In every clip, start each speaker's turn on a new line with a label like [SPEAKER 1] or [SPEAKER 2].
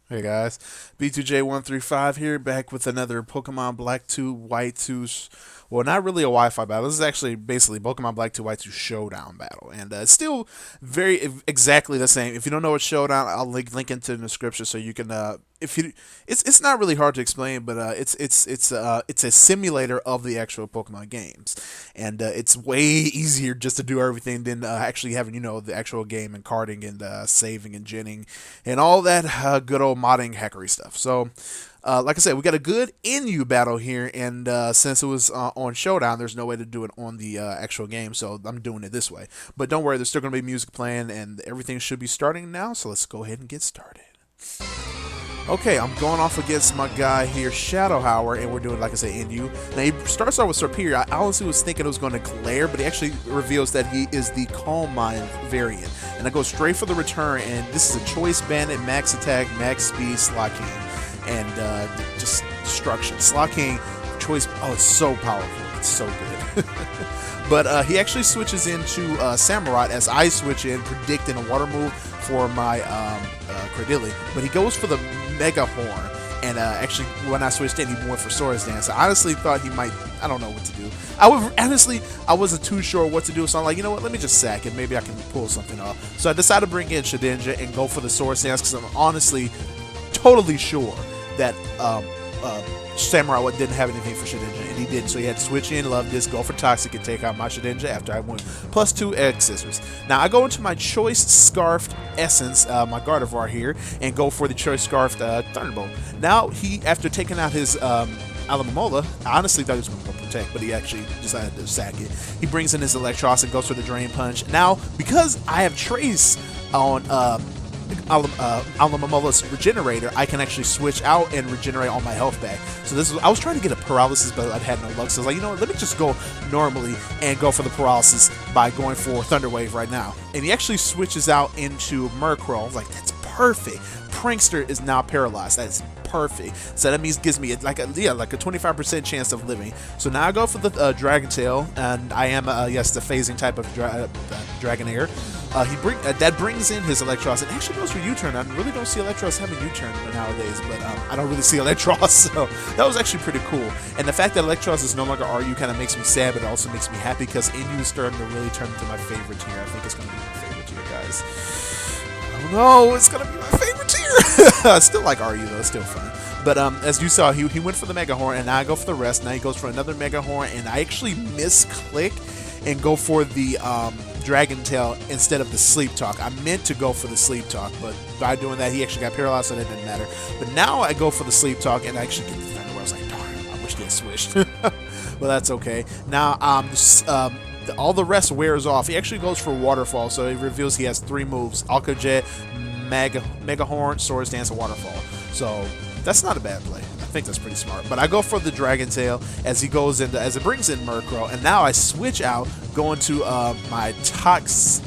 [SPEAKER 1] Hey guys, B2J135 here, back with another Pokemon Black 2, White 2. Well, not really a Wi Fi battle. This is actually basically Pokemon Black 2, White 2 Showdown battle. And it's still exactly the same. If you don't know what Showdown, I'll link into the description so you can. If you, it's not really hard to explain, but it's a simulator of the actual Pokemon games, and it's way easier just to do everything than actually having the actual game and carding and saving and genning and all that good old modding hackery stuff. So, like I said, we got a good NU battle here, and since it was on Showdown, there's no way to do it on the actual game, so I'm doing it this way. But don't worry, there's still going to be music playing, and everything should be starting now, so let's go ahead and get started. Okay, I'm going off against my guy here, ShadowHouer, and we're doing, like I said, NU. Now, he starts off with Serperior. I honestly was thinking it was going to Glare, but he actually reveals that he is the Calm Mind variant. And I go straight for the return, and this is a Choice Bandit, Max Attack, Max Speed, Slaking, and just Destruction. Slaking, Choice, oh, it's so powerful. It's so good. But he actually switches into Samurott as I switch in, predicting a water move for my Credilli. But he goes for the Mega Horn. And actually, when I switched in, he went for Swords Dance. I honestly thought he might, I don't know what to do. I wasn't too sure what to do. So I'm like, you know what, let me just sack it. Maybe I can pull something off. So I decided to bring in Shedinja and go for the Swords Dance because I'm honestly totally sure that Samurai didn't have anything for Shedinja, and he didn't, so he had to switch in, love this, go for Toxic, and take out my Shedinja after I went +2 Egg Scissors. Now, I go into my Choice Scarfed Essence, my Gardevoir here, and go for the Choice Scarfed Thunderbolt. Now, after taking out his Alamomola, I honestly thought he was going to go Protect, but he actually decided to sack it. He brings in his Electros and goes for the Drain Punch. Now, because I have Trace on Alamomola's Regenerator, I can actually switch out and regenerate all my health back. So I was trying to get a Paralysis, but I had no luck. So I was like, you know what, let me just go normally and go for the Paralysis by going for Thunder Wave right now. And he actually switches out into Murkrow. I was like, that's perfect. Prankster is now paralyzed. That is perfect. So that means gives me like a 25% chance of living. So now I go for the Dragon Tail, and I am yes, the phasing type of Dragonair. That brings in his Electros. It actually goes for U-turn. I really don't see Electros having U-turn nowadays, but I don't really see Electros, so that was actually pretty cool. And the fact that Electros is no longer RU kind of makes me sad, but it also makes me happy because NU is starting to really turn into my favorite tier. I think it's going to be my favorite tier, guys. I don't know, it's going to be my favorite tier. I still like RU though, it's still fun. But as you saw, he went for the Mega Horn, and now I go for the rest. Now he goes for another Mega Horn, and I actually misclick and go for the Dragon Tail instead of the Sleep Talk. I meant to go for the Sleep Talk, but by doing that, he actually got paralyzed, so that didn't matter. But now I go for the Sleep Talk, and I actually get the Thunder where I was like, darn, I wish they had switched. Well, that's okay. Now, all the rest wears off. He actually goes for Waterfall, so he reveals he has 3 moves: Alka Jet, Mega Horn, Swords Dance, and Waterfall. So that's not a bad play. I think that's pretty smart. But I go for the Dragon Tail as it brings in Murkrow, and now I switch out, going to my Toxic,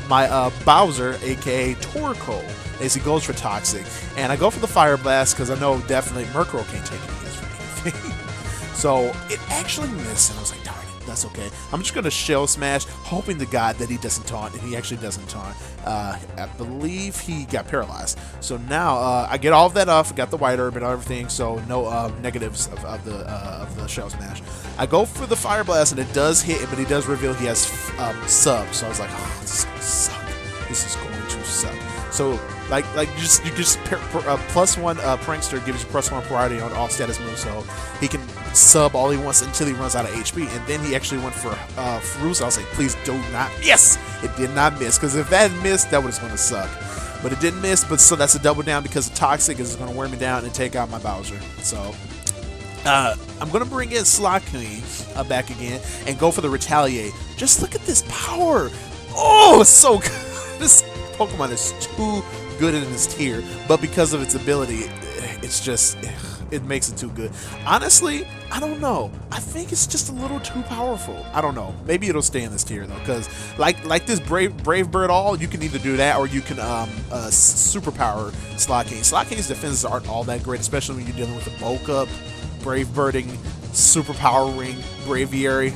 [SPEAKER 1] my Bowser, aka Torkoal, as he goes for Toxic, and I go for the Fire Blast because I know definitely Murkrow can't take any hits from anything. So it actually missed, and I was like, darn it, that's okay. I'm just gonna Shell Smash, hoping to God that he doesn't taunt, and he actually doesn't taunt. I believe he got paralyzed. So now I get all of that off. I got the White Herb and everything, so no negatives of the Shell Smash. I go for the Fire Blast, and it does hit, but he does reveal he has sub. So I was like, oh, this is gonna suck. This is going to suck. So you just +1 Prankster gives you +1 priority on all status moves, so he can sub all he wants until he runs out of HP. And then he actually went for Roost. I was like, please do not. Yes, it did not miss, because if that missed, that was going to suck. But it didn't miss. But so that's a double down because the Toxic is going to wear me down and take out my Bowser. So I'm going to bring in Slaking back again and go for the Retaliate. Just look at this power. Oh, it's so good. This Pokemon is too good in this tier, but because of its ability, it's just, it makes it too good. Honestly, I don't know. I think it's just a little too powerful. I don't know. Maybe it'll stay in this tier though, because like this Brave Bird all, you can either do that or you can superpower Slaking. Slaking's defenses aren't all that great, especially when you're dealing with a bulk up, Brave Birding, superpowering Braviary.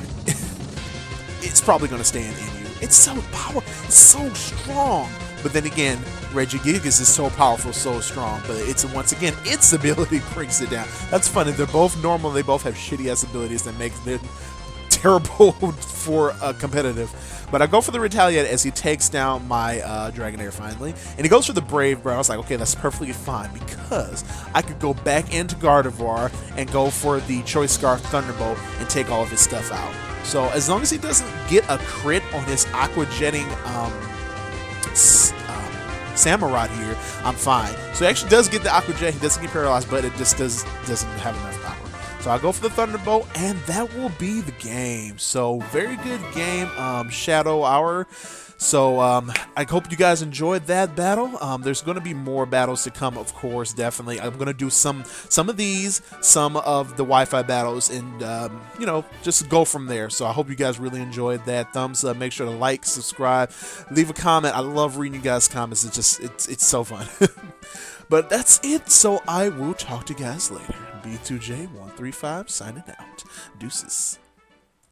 [SPEAKER 1] It's probably going to stay in NU. It's so powerful. It's so strong. But then again, Regigigas is so powerful, so strong. But it's once again, its ability brings it down. That's funny. They're both normal. They both have shitty ass abilities that make them terrible for competitive. But I go for the Retaliate as he takes down my Dragonair finally. And he goes for the Brave Bird. I was like, okay, that's perfectly fine because I could go back into Gardevoir and go for the Choice Scarf Thunderbolt and take all of his stuff out. So as long as he doesn't get a crit on his Aqua Jetting Samurott here, I'm fine. So he actually does get the Aqua Jet. He doesn't get paralyzed, but it just doesn't have enough power. So I go for the Thunderbolt, and that will be the game. So very good game, Shadow Hour. So I hope you guys enjoyed that battle. There's going to be more battles to come, of course, definitely. I'm going to do some of these, some of the Wi-Fi battles, and you know, just go from there. So I hope you guys really enjoyed that. Thumbs up. Make sure to like, subscribe, leave a comment. I love reading you guys' comments. It's so fun. But that's it. So I will talk to you guys later. B2J135 signing out. Deuces.